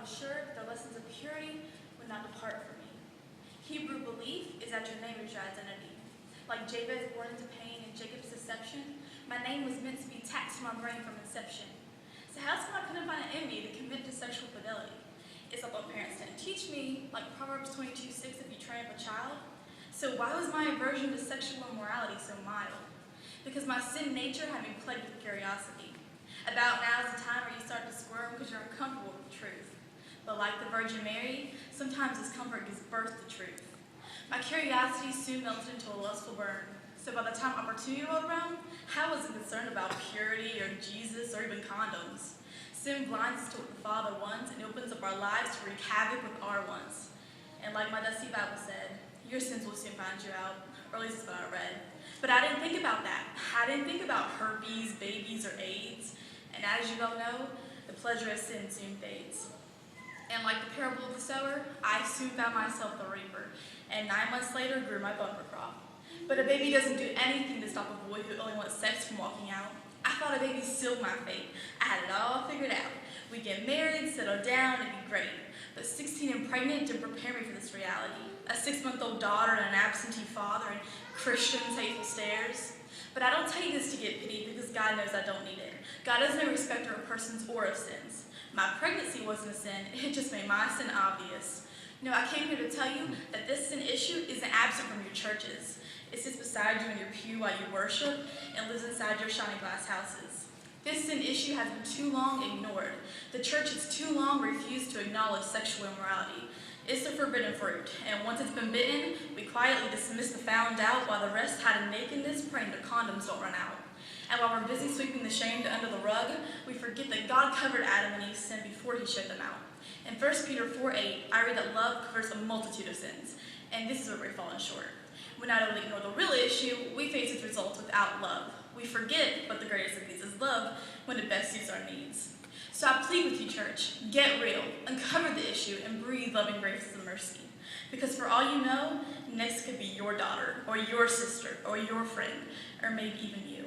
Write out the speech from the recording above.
was sure that the lessons of purity would not depart from me. Hebrew belief is that your name is your identity. Like Jabez born into pain and Jacob's deception, my name was meant to be taxed to my brain from inception. So how's come I couldn't find it in me to commit to sexual fidelity? It's like what parents didn't teach me, like Proverbs 22:6, if you train up a child. So why was my aversion to sexual immorality so mild? Because my sin nature had me plagued with curiosity. About now is the time where you start to squirm because you're uncomfortable with the truth. But like the Virgin Mary, sometimes discomfort gives birth to truth. My curiosity soon melted into a lustful burn. So by the time opportunity rolled around, I wasn't concerned about purity or Jesus or even condoms. Sin blinds us to what the Father wants and opens up our lives to wreak havoc with our wants. And like my dusty Bible said, your sins will soon find you out, or at least that's what I read. But I didn't think about that. I didn't think about herpes, babies, or AIDS. And as you all know, the pleasure of sin soon fades. And like the parable of the sower, I soon found myself the reaper, and 9 months later grew my bumper crop. But a baby doesn't do anything to stop a boy who only wants sex from walking out. I thought a baby sealed my fate. I had it all figured out. We'd get married, settle down, it'd be great. But 16 and pregnant didn't prepare me for this reality. A 6-month-old daughter and an absentee father and Christians' hateful stares. But I don't tell you this to get pity because God knows I don't need it. God is no respecter of persons or of sins. My pregnancy wasn't a sin, it just made my sin obvious. No, I came here to tell you that this sin issue isn't absent from your churches. It sits beside you in your pew while you worship and lives inside your shiny glass houses. This sin issue has been too long ignored. The church has too long refused to acknowledge sexual immorality. It's the forbidden fruit, and once it's been bitten, we quietly dismiss the found out while the rest hide in nakedness, praying their condoms don't run out. And while we're busy sweeping the shame under the rug, we forget that God covered Adam and Eve's sin before he showed them out. In 1 Peter 4:8, I read that love covers a multitude of sins, and this is where we've fallen short. We not only ignore the real issue, we face its results without love. We forget, but the greatest of these is love, when it best suits our needs. So I plead with you, church, get real, uncover the issue, and breathe loving graces and mercy. Because for all you know, next could be your daughter, or your sister, or your friend, or maybe even you.